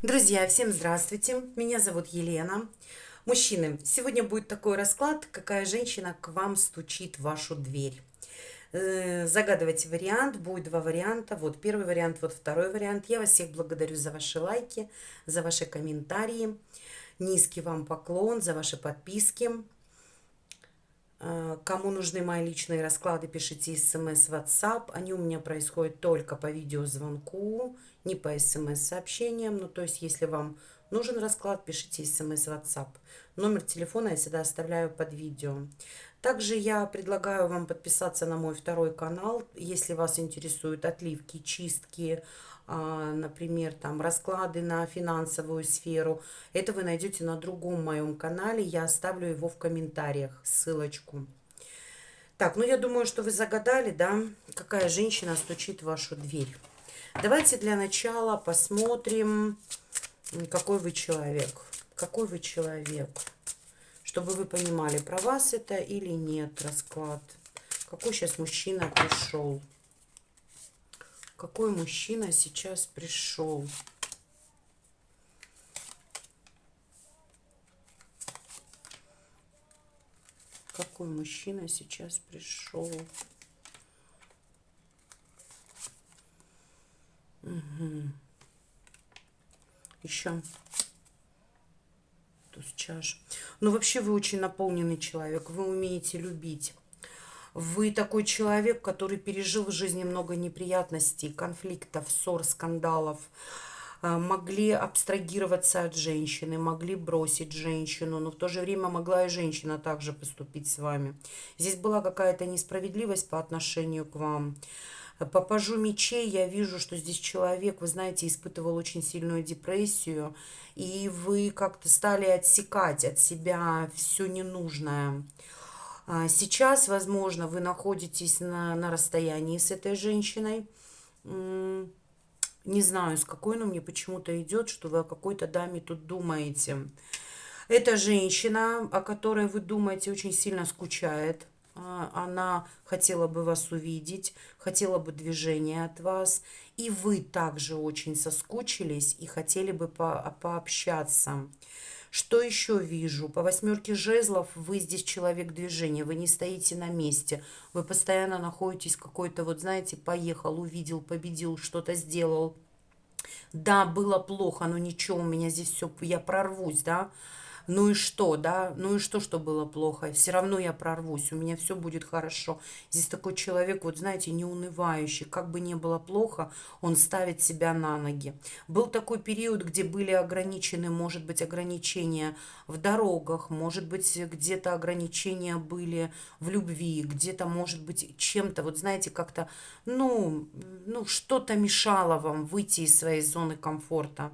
Друзья, всем здравствуйте. Меня зовут Елена. Мужчины, сегодня будет такой расклад, какая женщина к вам стучит в вашу дверь. Загадывайте вариант, будет два варианта. Вот первый вариант, вот второй вариант. Я вас всех благодарю за ваши лайки, за ваши комментарии. Низкий вам поклон за ваши подписки. Кому нужны мои личные расклады, пишите смс в WhatsApp. Они у меня происходят только по видеозвонку, не по смс-сообщениям. Ну, то есть, если вам нужен расклад, пишите смс в WhatsApp. Номер телефона я всегда оставляю под видео. Также я предлагаю вам подписаться на мой второй канал, если вас интересуют отливки, чистки, например, там расклады на финансовую сферу. Это вы найдете на другом моем канале. Я оставлю его в комментариях, ссылочку. Так, ну я думаю, что вы загадали, да, какая женщина стучит в вашу дверь. Давайте для начала посмотрим, какой вы человек. Какой вы человек. Чтобы вы понимали, про вас это или нет расклад. Какой сейчас мужчина пришел. Какой мужчина сейчас пришел. Какой мужчина сейчас пришел. Угу. Еще туз чаш. Ну, вообще вы очень наполненный человек. Вы умеете любить. Вы такой человек, который пережил в жизни много неприятностей, конфликтов, ссор, скандалов. Могли абстрагироваться от женщины, могли бросить женщину, но в то же время могла и женщина также поступить с вами. Здесь была какая-то несправедливость по отношению к вам. По пажу мечей я вижу, что здесь человек, вы знаете, испытывал очень сильную депрессию, и вы как-то стали отсекать от себя все ненужное. Сейчас, возможно, вы находитесь на расстоянии с этой женщиной. Не знаю, с какой, но мне почему-то идет, что вы о какой-то даме тут думаете. Эта женщина, о которой вы думаете, очень сильно скучает. Она хотела бы вас увидеть, хотела бы движения от вас. И вы также очень соскучились и хотели бы пообщаться. Что еще вижу? По восьмерке жезлов вы здесь человек движения, вы не стоите на месте, вы постоянно находитесь какой-то, вот знаете, поехал, увидел, победил, что-то сделал. Да, было плохо, но ничего, у меня здесь все, я прорвусь, да. Ну и что, да? Ну и что было плохо? Все равно я прорвусь, у меня все будет хорошо. Здесь такой человек, вот знаете, неунывающий. Как бы ни было плохо, он ставит себя на ноги. Был такой период, где были ограничены, может быть, ограничения в дорогах, может быть, где-то ограничения были в любви, где-то, может быть, чем-то, вот знаете, как-то, ну, что-то мешало вам выйти из своей зоны комфорта.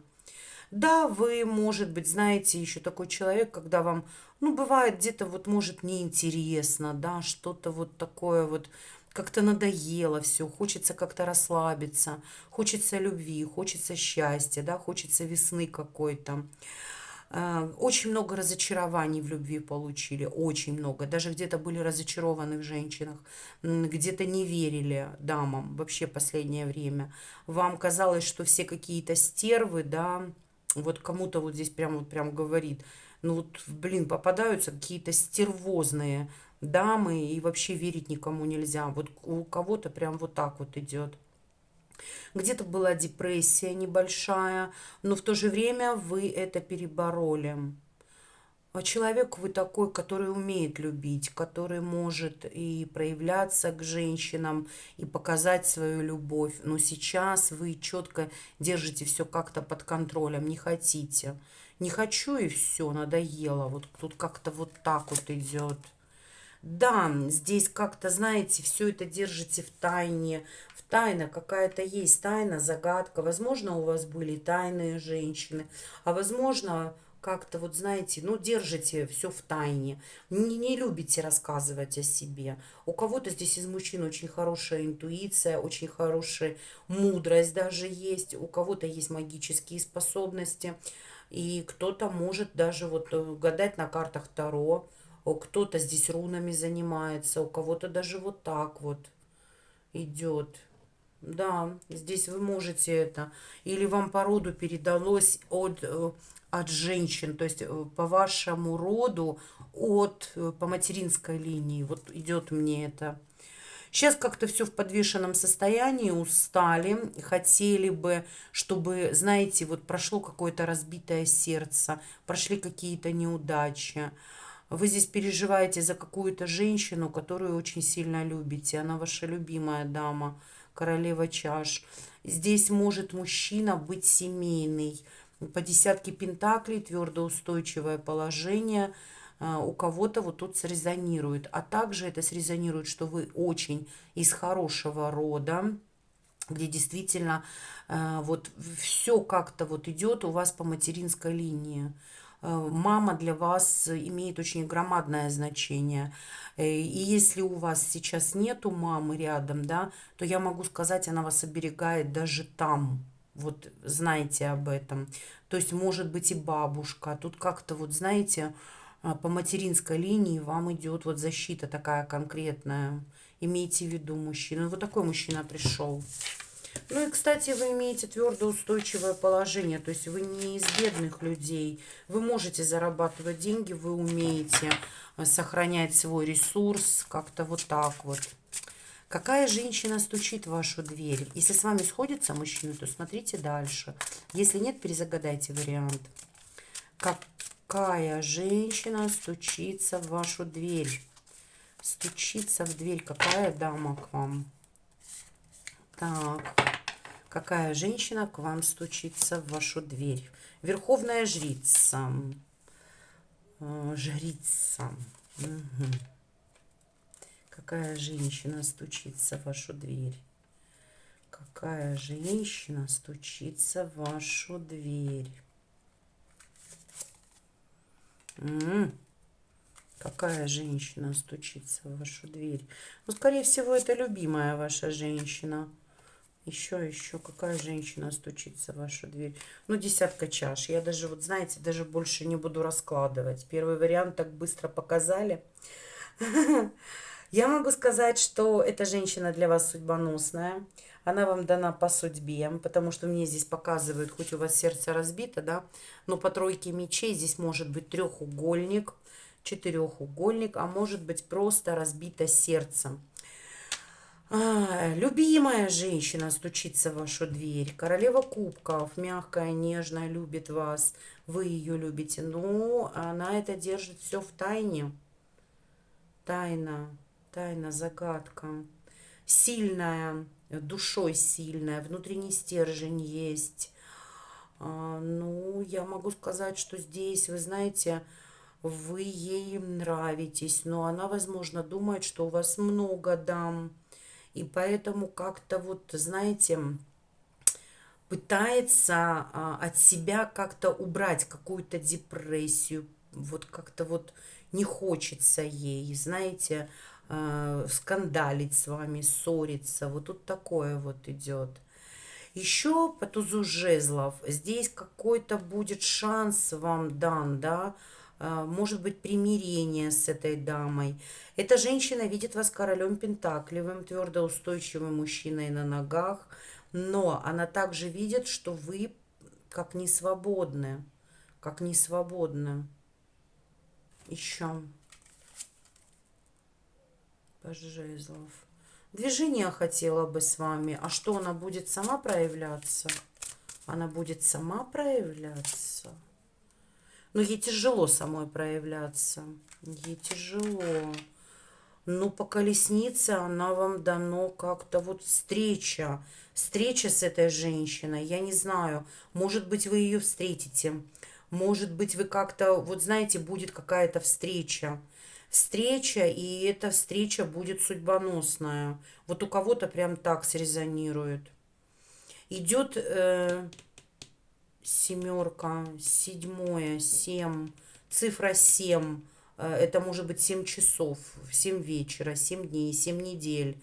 Да, вы, может быть, знаете, еще такой человек, когда вам, ну, бывает где-то вот, может, неинтересно, да, что-то вот такое вот, как-то надоело все, хочется как-то расслабиться, хочется любви, хочется счастья, да, хочется весны какой-то. Очень много разочарований в любви получили, очень много. Даже где-то были разочарованы в женщинах, где-то не верили дамам вообще последнее время. Вам казалось, что все какие-то стервы, да, вот кому-то вот здесь прям говорит, ну вот, блин, попадаются какие-то стервозные дамы, и вообще верить никому нельзя. Вот у кого-то прям вот так вот идет. Где-то была депрессия небольшая, но в то же время вы это перебороли. А человек вы такой, который умеет любить, который может и проявляться к женщинам, и показать свою любовь. Но сейчас вы четко держите все как-то под контролем, не хотите. Не хочу и все, надоело. Вот тут как-то вот так вот идет. Да, здесь как-то, знаете, все это держите в тайне. В тайне какая-то есть тайна, загадка. Возможно, у вас были тайные женщины, а возможно, как-то вот, знаете, ну, держите все в тайне. Не любите рассказывать о себе. У кого-то здесь из мужчин очень хорошая интуиция, очень хорошая мудрость даже есть. У кого-то есть магические способности. И кто-то может даже вот гадать на картах Таро. Кто-то здесь рунами занимается, у кого-то даже вот так вот идет. Да, здесь вы можете это. Или вам по роду передалось от женщин, то есть по вашему роду, по материнской линии. Вот идет мне это. Сейчас как-то все в подвешенном состоянии, устали, хотели бы, чтобы, знаете, вот прошло какое-то разбитое сердце, прошли какие-то неудачи. Вы здесь переживаете за какую-то женщину, которую очень сильно любите. Она ваша любимая дама, королева чаш. Здесь может мужчина быть семейный. По десятке пентаклей, твердо устойчивое положение. У кого-то вот тут срезонирует. А также это срезонирует, что вы очень из хорошего рода, где действительно вот все как-то вот идет у вас по материнской линии. Мама для вас имеет очень громадное значение. И если у вас сейчас нету мамы рядом, да, то я могу сказать, она вас оберегает даже там. Вот знайте об этом. То есть может быть и бабушка. Тут как-то вот знаете, по материнской линии вам идет вот защита такая конкретная. Имейте в виду мужчину. Вот такой мужчина пришел. Ну и, кстати, вы имеете твердо устойчивое положение, то есть вы не из бедных людей. Вы можете зарабатывать деньги, вы умеете сохранять свой ресурс, как-то вот так вот. Какая женщина стучит в вашу дверь? Если с вами сходится мужчина, то смотрите дальше. Если нет, перезагадайте вариант. Какая женщина стучится в вашу дверь? Стучится в дверь. Какая дама к вам? Так. Какая женщина к вам стучится в вашу дверь? Верховная жрица. Жрица. Угу. Какая женщина стучится в вашу дверь? Какая женщина стучится в вашу дверь? Какая женщина стучится в вашу дверь? Ну, скорее всего, это любимая ваша женщина. Еще, какая женщина стучится в вашу дверь? Ну, десятка чаш. Я даже, вот знаете, даже больше не буду раскладывать. Первый вариант так быстро показали. Я могу сказать, что эта женщина для вас судьбоносная. Она вам дана по судьбе, потому что мне здесь показывают, хоть у вас сердце разбито, да, но по тройке мечей здесь может быть треугольник, четырехугольник, а может быть просто разбито сердце. Любимая женщина стучится в вашу дверь. Королева кубков, мягкая, нежная, любит вас. Вы ее любите. Но она это держит все в тайне. Тайна, тайна, загадка. Сильная, душой сильная, внутренний стержень есть. Ну, я могу сказать, что здесь, вы знаете, вы ей нравитесь, но она, возможно, думает, что у вас много дам. И поэтому как-то вот, знаете, пытается от себя как-то убрать какую-то депрессию. Вот как-то вот не хочется ей, знаете, скандалить с вами, ссориться. Вот тут такое вот идет. Еще по тузу жезлов здесь какой-то будет шанс вам дан, да, может быть примирение с этой дамой. Эта женщина видит вас королем пентаклевым, твердоустойчивым мужчиной на ногах, но она также видит, что вы как не свободны, как не свободны. Еще по жезлов. Движение хотела бы с вами. А что, она будет сама проявляться? Она будет сама проявляться? Но ей тяжело самой проявляться. Ей тяжело. Ну, по колеснице она вам дано как-то вот встреча. Встреча с этой женщиной. Я не знаю. Может быть, вы ее встретите. Может быть, вы как-то, вот знаете, будет какая-то встреча. Встреча, и эта встреча будет судьбоносная. Вот у кого-то прям так срезонирует. Идет семерка, седьмое, 7, цифра 7. Это может быть 7 часов, 7 вечера, 7 дней, 7 недель.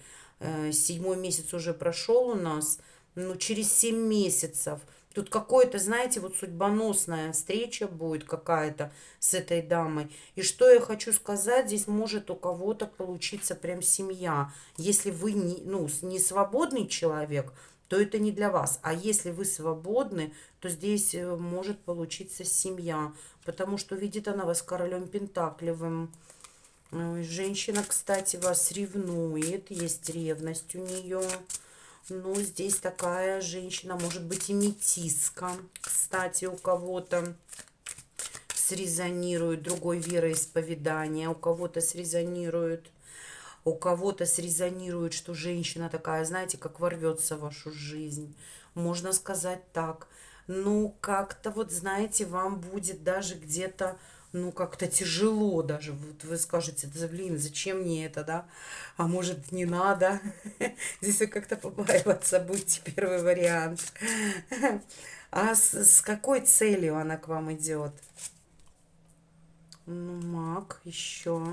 Седьмой месяц уже прошел у нас. Ну, через 7 месяцев Тут какое-то, знаете, вот судьбоносная встреча будет какая-то с этой дамой. И что я хочу сказать, здесь может у кого-то получиться прям семья. Если вы не, ну, не свободный человек, то это не для вас. А если вы свободны, то здесь может получиться семья. Потому что видит она вас королем Пентаклевым. Женщина, кстати, вас ревнует, есть ревность у нее. Ну, здесь такая женщина, может быть, и метиска, кстати, у кого-то срезонирует, другой вероисповедания, у кого-то срезонирует, что женщина такая, знаете, как ворвется в вашу жизнь, можно сказать так. Ну, как-то вот, знаете, вам будет даже где-то, ну, как-то тяжело даже. Вот вы скажете, да, блин, зачем мне это, да? А может, не надо? Здесь вы как-то побаиваться будете, первый вариант. А с какой целью она к вам идет? Ну, маг, еще.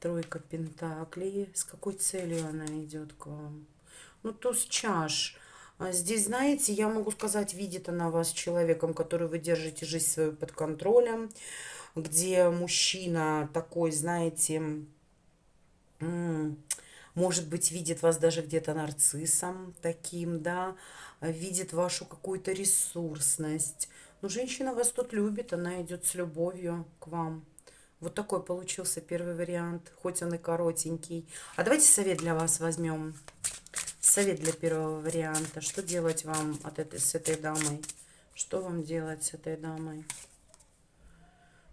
Тройка пентаклей. С какой целью она идет к вам? Ну, туз чаш. Здесь, знаете, я могу сказать, видит она вас человеком, который вы держите жизнь свою под контролем, где мужчина такой, знаете, может быть, видит вас даже где-то нарциссом таким, да, видит вашу какую-то ресурсность. Но женщина вас тут любит, она идет с любовью к вам. Вот такой получился первый вариант, хоть он и коротенький. А давайте совет для вас возьмем. Совет для первого варианта. Что делать вам с этой дамой? Что вам делать с этой дамой?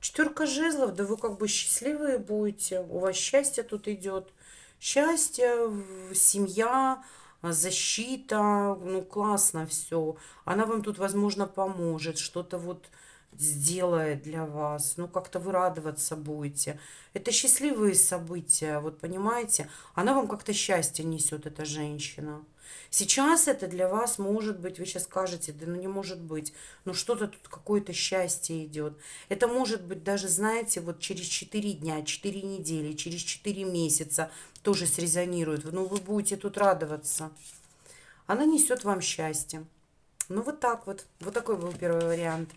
Четверка жезлов, да вы как бы счастливые будете. У вас счастье тут идет. Счастье, семья, защита. Ну, классно все. Она вам тут, возможно, поможет. Что-то вот сделает для вас. Ну, как-то вы радоваться будете. Это счастливые события, вот понимаете? Она вам как-то счастье несет, эта женщина. Сейчас это для вас может быть, вы сейчас скажете, да ну не может быть, ну что-то тут какое-то счастье идет. Это может быть даже, знаете, вот через 4 дня, 4 недели, через 4 месяца тоже срезонирует. Ну вы будете тут радоваться. Она несет вам счастье. Ну вот так вот. Вот такой был первый вариант.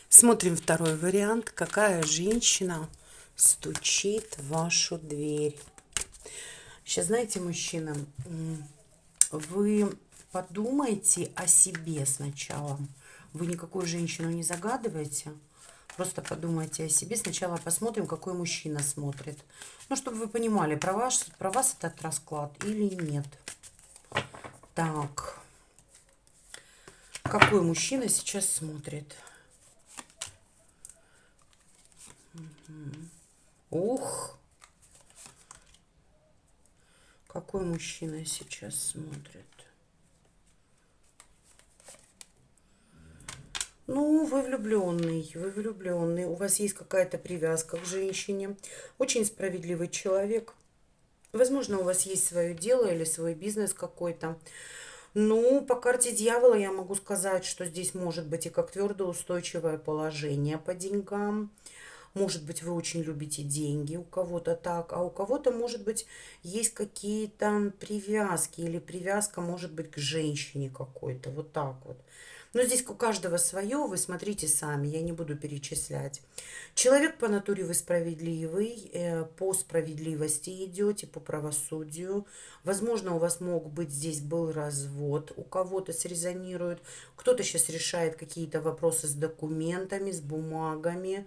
Смотрим второй вариант. Какая женщина стучит в вашу дверь? Сейчас, знаете, мужчина, вы подумайте о себе сначала. Вы никакую женщину не загадываете. Просто подумайте о себе. Сначала посмотрим, какой мужчина смотрит. Ну, чтобы вы понимали, про вас этот расклад или нет. Так. Какой мужчина сейчас смотрит? Ух. Какой мужчина сейчас смотрит? Ну, вы влюбленный, у вас есть какая-то привязка к женщине, очень справедливый человек. Возможно, у вас есть свое дело или свой бизнес какой-то. Ну, по карте дьявола я могу сказать, что здесь может быть и как твердое устойчивое положение по деньгам. Может быть, вы очень любите деньги, у кого-то так, а у кого-то, может быть, есть какие-то привязки или привязка, может быть, к женщине какой-то, вот так вот. Но здесь у каждого свое, вы смотрите сами, я не буду перечислять. Человек по натуре вы справедливый, по справедливости идете, по правосудию. Возможно, у вас мог быть здесь был развод, у кого-то срезонирует, кто-то сейчас решает какие-то вопросы с документами, с бумагами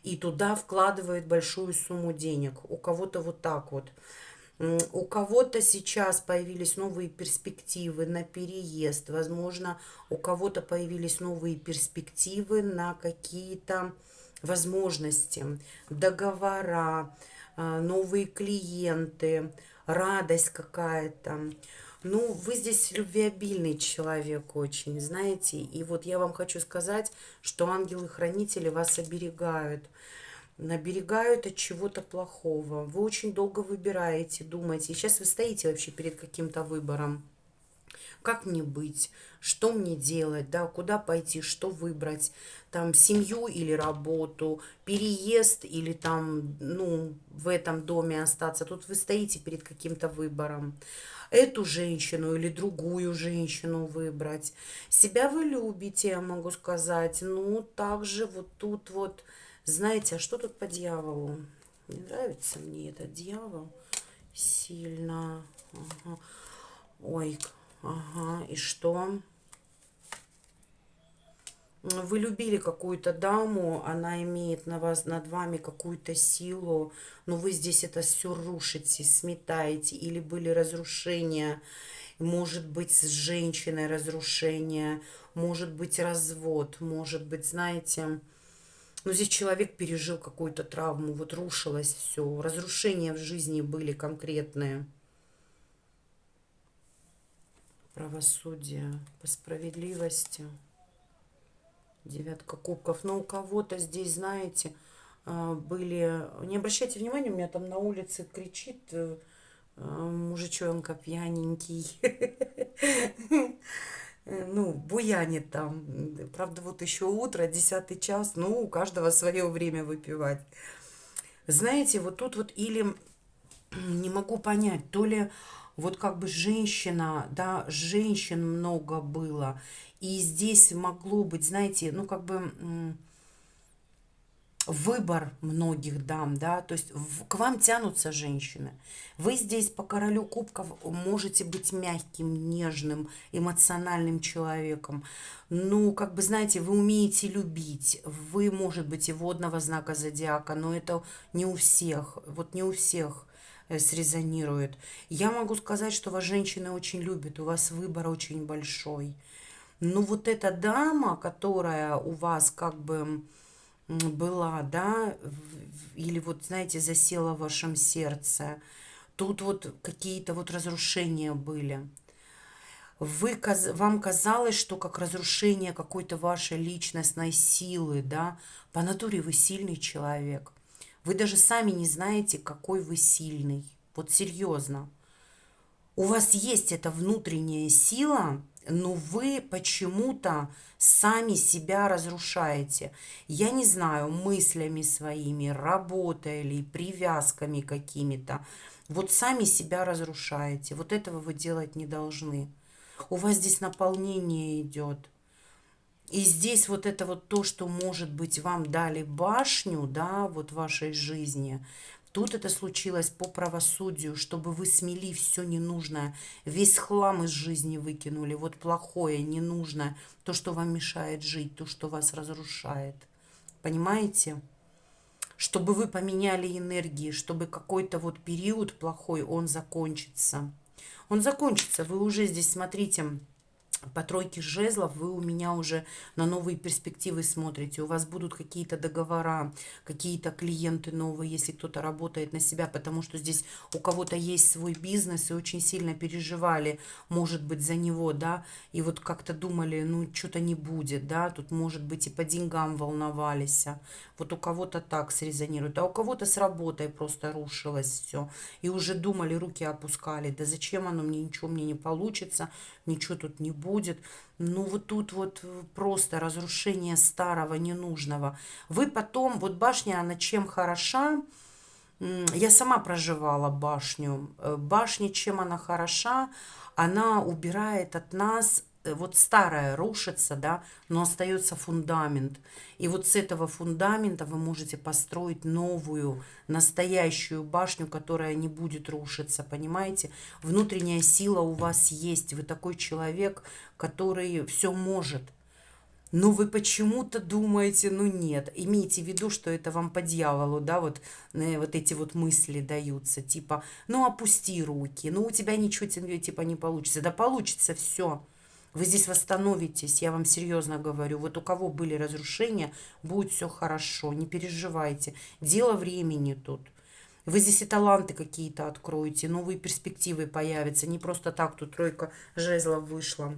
и туда вкладывает большую сумму денег. У кого-то вот так вот. У кого-то сейчас появились новые перспективы на переезд. Возможно, у кого-то появились новые перспективы на какие-то возможности, договора, новые клиенты, радость какая-то. Ну, вы здесь любвеобильный человек очень, знаете. И вот я вам хочу сказать, что ангелы-хранители вас оберегают от чего-то плохого. Вы очень долго выбираете, думаете. И сейчас вы стоите вообще перед каким-то выбором. Как мне быть, что мне делать, да, куда пойти, что выбрать, там, семью или работу, переезд или там, ну, в этом доме остаться. Тут вы стоите перед каким-то выбором. Эту женщину или другую женщину выбрать. Себя вы любите, я могу сказать. Ну, также вот тут вот, знаете, а что тут по дьяволу? Не нравится мне этот дьявол сильно. Ага. Ой, ага, и что? Вы любили какую-то даму, она имеет на вас, над вами какую-то силу, но вы здесь это все рушите, сметаете, или были разрушения, может быть, с женщиной разрушение, может быть, развод, может быть, знаете, ну, здесь человек пережил какую-то травму, вот рушилось все, разрушения в жизни были конкретные. Правосудие по справедливости. Девятка кубков. Но у кого-то здесь, знаете, были... Не обращайте внимания, у меня там на улице кричит мужичонка пьяненький. Ну, буянит там. Правда, вот еще утро, 10 час. Ну, у каждого свое время выпивать. Знаете, вот тут вот или не могу понять, то ли вот как бы женщина, да, женщин много было, и здесь могло быть, знаете, ну как бы выбор многих дам, да, то есть к вам тянутся женщины. Вы здесь по королю кубков можете быть мягким, нежным, эмоциональным человеком. Ну, как бы, знаете, вы умеете любить. Вы, может быть, и водного знака зодиака, но это не у всех. Вот не у всех срезонирует. Я могу сказать, что вас женщины очень любят, у вас выбор очень большой. Но вот эта дама, которая у вас как бы была, да, или вот, знаете, засела в вашем сердце, тут вот какие-то вот разрушения были. Вам казалось, что как разрушение какой-то вашей личностной силы, да, по натуре вы сильный человек. Вы даже сами не знаете, какой вы сильный. Вот серьезно. У вас есть эта внутренняя сила, но вы почему-то сами себя разрушаете. Я не знаю, мыслями своими, работой или привязками какими-то. Вот сами себя разрушаете. Вот этого вы делать не должны. У вас здесь наполнение идет. И здесь вот это вот то, что, может быть, вам дали башню, да, вот в вашей жизни. Тут это случилось по правосудию, чтобы вы смели все ненужное, весь хлам из жизни выкинули, вот плохое, ненужное, то, что вам мешает жить, то, что вас разрушает. Понимаете? Чтобы вы поменяли энергии, чтобы какой-то вот период плохой, он закончится. Он закончится. Вы уже здесь, смотрите, по тройке жезлов вы у меня уже на новые перспективы смотрите. У вас будут какие-то договора, какие-то клиенты новые, если кто-то работает на себя, потому что здесь у кого-то есть свой бизнес и очень сильно переживали, может быть, за него, да, и вот как-то думали, ну, что-то не будет, да, тут, может быть, и по деньгам волновались. Вот у кого-то так срезонирует, а у кого-то с работой просто рушилось все. И уже думали, руки опускали, да зачем оно мне, ничего мне не получится, ничего тут не будет. Ну вот тут вот просто разрушение старого, ненужного. Вы потом, вот башня, она чем хороша? Я сама проживала башню. Башня, чем она хороша? Она убирает от нас, вот старое рушится, да, но остается фундамент. И вот с этого фундамента вы можете построить новую, настоящую башню, которая не будет рушиться, понимаете? Внутренняя сила у вас есть. Вы такой человек, который все может. Но вы почему-то думаете, ну нет, имейте в виду, что это вам по дьяволу, да, вот, вот эти вот мысли даются, типа, ну опусти руки, ну у тебя ничего типа не получится, да получится все. Вы здесь восстановитесь, я вам серьезно говорю. Вот у кого были разрушения, будет все хорошо, не переживайте. Дело времени тут. Вы здесь и таланты какие-то откроете, новые перспективы появятся. Не просто так тут тройка жезлов вышла.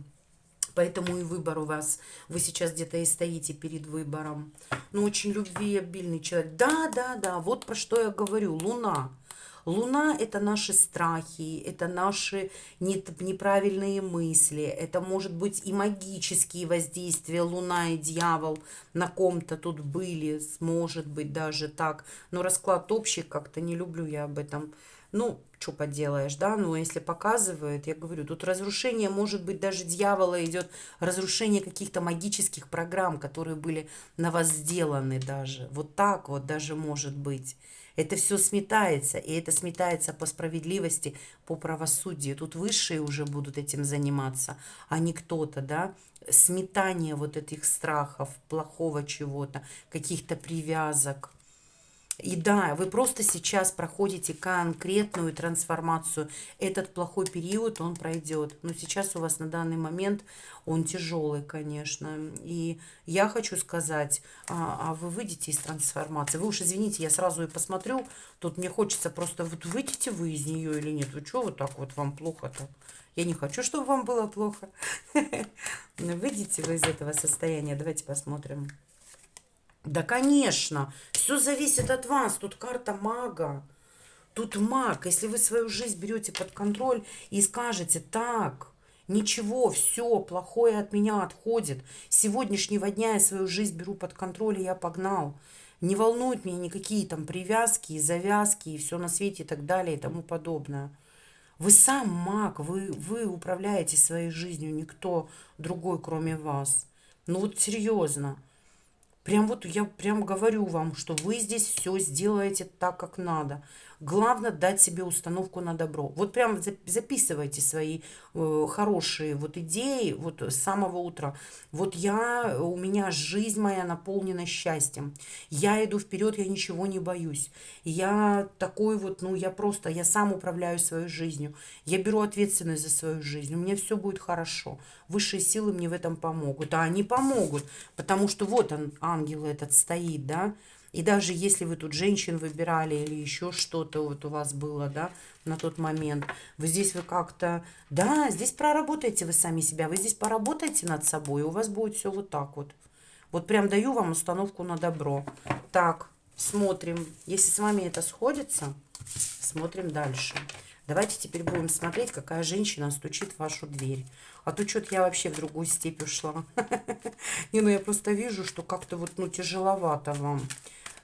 Поэтому и выбор у вас. Вы сейчас где-то и стоите перед выбором. Ну, очень любвеобильный человек. Да, да, да, вот про что я говорю. Луна. Луна — это наши страхи, это наши неправильные мысли, это может быть и магические воздействия. Луна и дьявол на ком-то тут были, может быть даже так. Но расклад общий, как-то не люблю я об этом. Ну, что поделаешь, да, но если показывает, я говорю, тут разрушение, может быть, даже дьявола идет, разрушение каких-то магических программ, которые были на вас сделаны даже. Вот так вот даже может быть. Это все сметается, и это сметается по справедливости, по правосудию. Тут высшие уже будут этим заниматься, а не кто-то, да. Сметание вот этих страхов, плохого чего-то, каких-то привязок. И да, вы просто сейчас проходите конкретную трансформацию. Этот плохой период, он пройдет. Но сейчас у вас на данный момент он тяжелый, конечно. И я хочу сказать, а вы выйдете из трансформации. Вы уж извините, я сразу и посмотрю. Тут мне хочется просто, вот выйдете вы из нее или нет? Вы что вот так вот вам плохо-то? Я не хочу, чтобы вам было плохо. Выйдете вы из этого состояния. Давайте посмотрим. Да, конечно, все зависит от вас. Тут карта мага. Тут маг. Если вы свою жизнь берете под контроль и скажете: так, ничего, все, плохое от меня отходит. С сегодняшнего дня я свою жизнь беру под контроль, и я погнал. Не волнуют меня никакие там привязки, и завязки, и все на свете, и так далее, и тому подобное. Вы сам маг, вы управляете своей жизнью, никто другой, кроме вас. Ну вот серьезно. Прям вот я прям говорю вам, что вы здесь все сделаете так, как надо. Главное дать себе установку на добро. Вот прям записывайте свои хорошие вот идеи вот с самого утра. Вот у меня жизнь моя наполнена счастьем. Я иду вперед, я ничего не боюсь. Я такой вот, ну я сам управляю своей жизнью. Я беру ответственность за свою жизнь. У меня все будет хорошо. Высшие силы мне в этом помогут. А они помогут, потому что вот он, ангел этот стоит, да. И даже если вы тут женщин выбирали или еще что-то вот у вас было, да, на тот момент, вы как-то, да, здесь проработаете вы сами себя, вы здесь поработаете над собой, и у вас будет все вот так вот. Вот прям даю вам установку на добро. Так, смотрим. Если с вами это сходится, смотрим дальше. Давайте теперь будем смотреть, какая женщина стучит в вашу дверь. А то что-то я вообще в другую степь ушла. Не, ну я просто вижу, что как-то вот, ну, тяжеловато вам.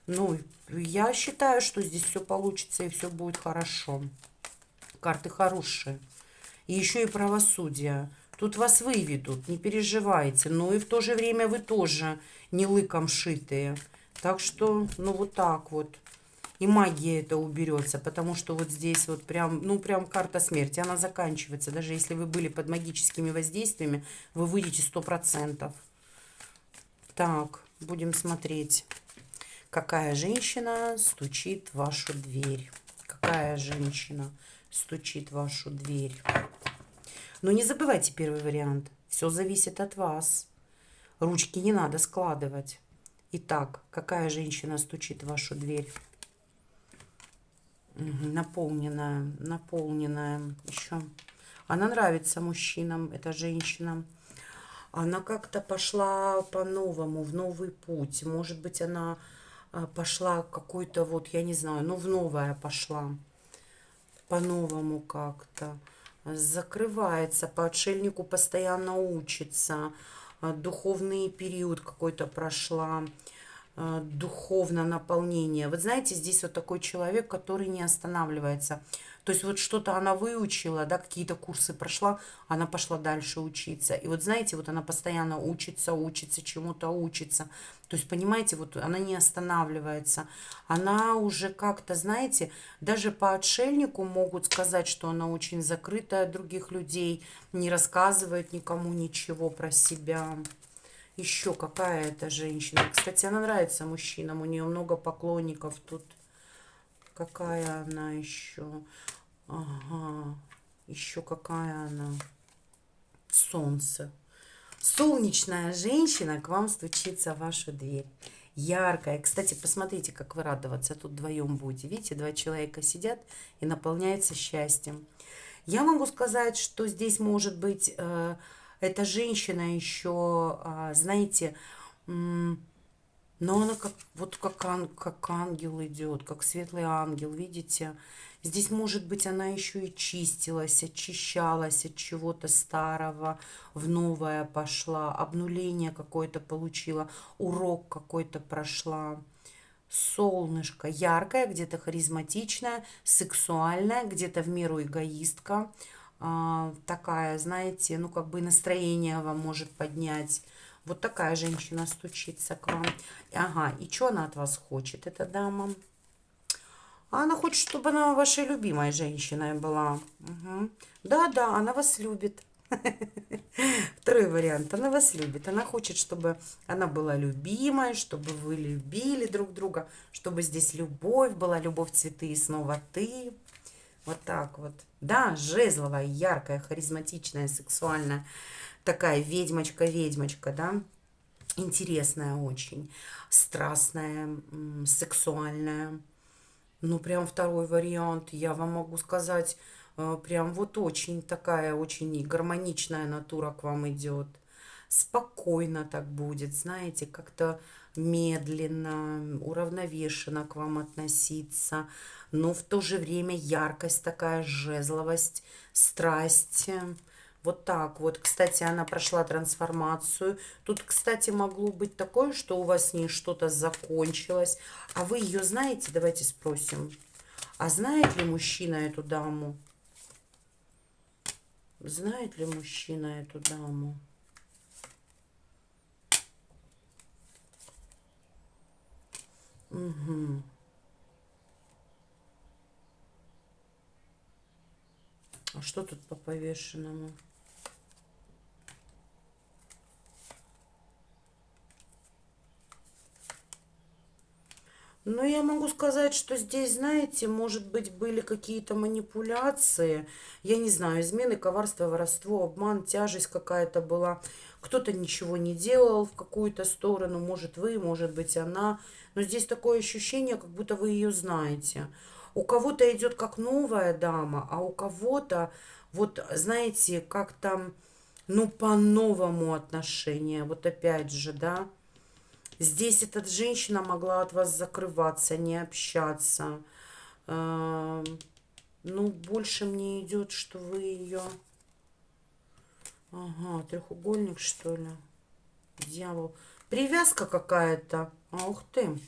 Ну, я считаю, что здесь все получится и все будет хорошо. Карты хорошие. И еще и правосудие. Тут вас выведут, не переживайте. Ну и в то же время вы тоже не лыком шитые. Так что, ну вот так вот. И магия это уберется, потому что вот здесь вот прям, ну прям карта смерти, она заканчивается. Даже если вы были под магическими воздействиями, вы выйдете 100%. Так, будем смотреть. Какая женщина стучит в вашу дверь? Какая женщина стучит в вашу дверь? Но не забывайте первый вариант. Все зависит от вас. Ручки не надо складывать. Итак, какая женщина стучит в вашу дверь? Наполненная, наполненная. Еще. Она нравится мужчинам, эта женщина. Она как-то пошла по-новому, в новый путь. Может быть, она пошла какой-то вот, я не знаю, ну в новое пошла. По-новому как-то. Закрывается, по отшельнику постоянно учится. Духовный период какой-то прошла. Духовное наполнение. Вот знаете, здесь вот такой человек, который не останавливается. То есть вот что-то она выучила, да, какие-то курсы прошла, она пошла дальше учиться. И вот знаете, вот она постоянно учится, учится, чему-то учится. То есть, понимаете, вот она не останавливается. Она уже как-то, знаете, даже по отшельнику могут сказать, что она очень закрыта от других людей, не рассказывает никому ничего про себя. Еще какая это женщина. Кстати, она нравится мужчинам. У нее много поклонников тут. Какая она еще? Ага. Еще какая она? Солнце. Солнечная женщина к вам стучится в вашу дверь. Яркая. Кстати, посмотрите, как вы радоваться. Тут вдвоем будете. Видите, два человека сидят и наполняются счастьем. Я могу сказать, что здесь может быть эта женщина еще, знаете, Но она как, вот как, как ангел идет, как светлый ангел, видите? Здесь, может быть, она еще и чистилась, очищалась от чего-то старого, в новое пошла, обнуление какое-то получила, урок какой-то прошла. Солнышко, яркое, где-то харизматичное, сексуальное, где-то в меру эгоистка. Такая, знаете, ну как бы настроение вам может поднять. Вот такая женщина стучится к вам. Ага, и что она от вас хочет, эта дама? Она хочет, чтобы она вашей любимой женщиной была. Мгм. Да-да, она вас любит. Второй вариант. Она вас любит. Она хочет, чтобы она была любимой, чтобы вы любили друг друга, чтобы здесь любовь была, любовь, цветы и снова ты. Вот так вот. Да, жезловая, яркая, харизматичная, сексуальная. Такая ведьмочка-ведьмочка, да. Интересная очень. Страстная, сексуальная. Ну, прям второй вариант. Я вам могу сказать, прям вот очень такая, очень гармоничная натура к вам идет. Спокойно так будет, знаете, как-то медленно, уравновешенно к вам относиться. Но в то же время яркость такая, жезловость, страсть. Вот так вот. Кстати, она прошла трансформацию. Тут, кстати, могло быть такое, что у вас с ней что-то закончилось. А вы ее знаете? Давайте спросим. А знает ли мужчина эту даму? Знает ли мужчина эту даму? Угу. А что тут по повешенному? Ну, я могу сказать, что здесь, знаете, может быть, были какие-то манипуляции. Я не знаю, измены, коварство, воровство, обман, тяжесть какая-то была. Кто-то ничего не делал в какую-то сторону. Может, вы, может быть, она. Но здесь такое ощущение, как будто вы ее знаете. У кого-то идет как новая дама, а у кого-то, вот, знаете, как там, ну, по-новому отношения. Вот опять же, да. Здесь эта женщина могла от вас закрываться, не общаться. А, Ну, больше мне идет, что вы ее... Ага, треугольник, что ли? Дьявол. Привязка какая-то. Ух ты.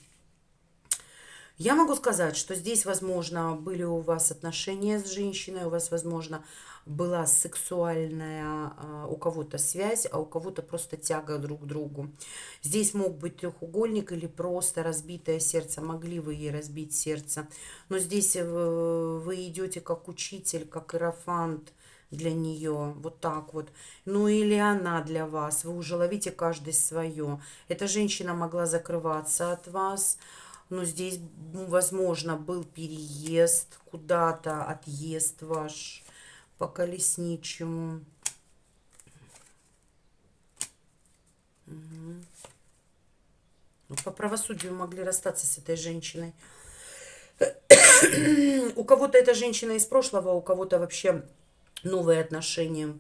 Я могу сказать, что здесь, возможно, были у вас отношения с женщиной, у вас, возможно, была сексуальная у кого-то связь, а у кого-то просто тяга друг к другу. Здесь мог быть треугольник или просто разбитое сердце, могли вы ей разбить сердце. Но здесь вы идете как учитель, как иерофант для нее, вот так вот. Ну или она для вас, вы уже ловите каждый свое. Эта женщина могла закрываться от вас, но здесь, возможно, был переезд куда-то, отъезд ваш по колесничему. Ну, по правосудию могли расстаться с этой женщиной. У кого-то эта женщина из прошлого, у кого-то вообще новые отношения.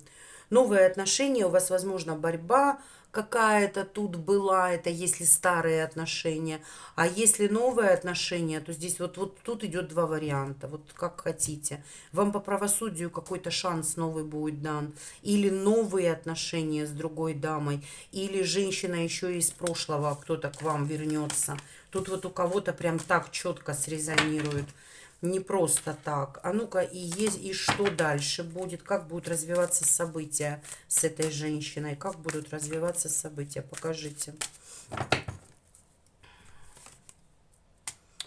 Новые отношения, у вас, возможно, борьба какая-то тут была, это если старые отношения. А если новые отношения, то здесь вот тут идет два варианта, вот как хотите. Вам по правосудию какой-то шанс новый будет дан. Или новые отношения с другой дамой, или женщина еще из прошлого, кто-то к вам вернется. Тут вот у кого-то прям так четко срезонирует. Не просто так. А ну-ка, и что дальше будет? Как будут развиваться события с этой женщиной? Как будут развиваться события? Покажите.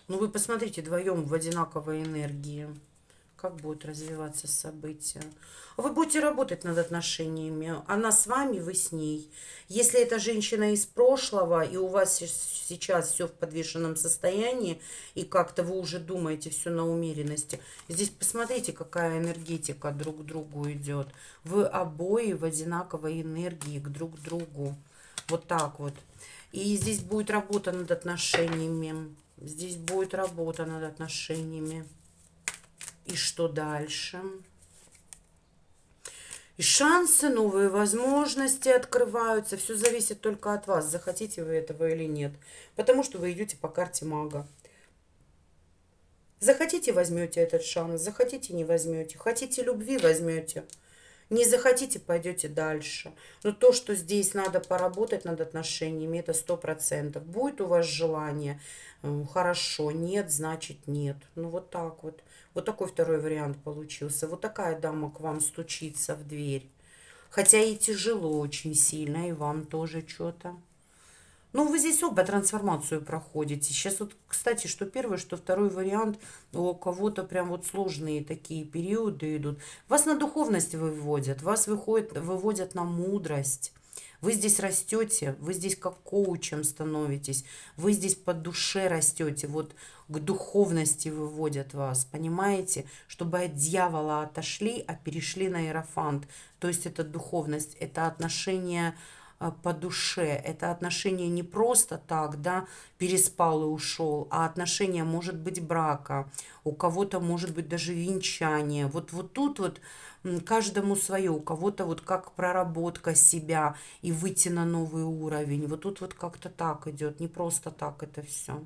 Ну, вы посмотрите, вдвоем в одинаковой энергии. Как будут развиваться события. Вы будете работать над отношениями. Она с вами, вы с ней. Если это женщина из прошлого, и у вас сейчас все в подвешенном состоянии, и как-то вы уже думаете все на умеренности, здесь посмотрите, какая энергетика друг к другу идет. Вы обои в одинаковой энергии к друг другу. Вот так вот. И здесь будет работа над отношениями. Здесь будет работа над отношениями. И что дальше? И шансы, новые возможности открываются. Все зависит только от вас, захотите вы этого или нет. Потому что вы идете по карте мага. Захотите, возьмете этот шанс, захотите, не возьмете. Хотите любви, возьмете. Не захотите, пойдете дальше. Но то, что здесь надо поработать над отношениями, это 100%. Будет у вас желание, хорошо, нет, значит нет. Ну вот так вот. Вот такой второй вариант получился. Вот такая дама к вам стучится в дверь. Хотя и тяжело очень сильно, и вам тоже что-то. Ну, вы здесь оба трансформацию проходите. Сейчас вот, кстати, что первый, что второй вариант, у кого-то прям вот сложные такие периоды идут. Вас на духовность выводят, вас выводят на мудрость. Вы здесь растете, вы здесь как коучем становитесь, вы здесь по душе растете, вот к духовности выводят вас, понимаете? Чтобы от дьявола отошли, а перешли на иерофант. То есть это духовность, это отношение по душе. Это отношение не просто так, да, переспал и ушел, а отношение может быть брака, у кого-то может быть даже венчание. Вот тут вот каждому свое, у кого-то вот как проработка себя и выйти на новый уровень. Вот тут вот как-то так идет, не просто так это все.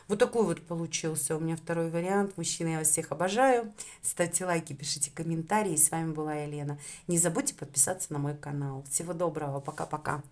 Вот такой вот получился у меня второй вариант. Мужчины, я вас всех обожаю. Ставьте лайки, пишите комментарии. С вами была Елена. Не забудьте подписаться на мой канал. Всего доброго. Пока-пока.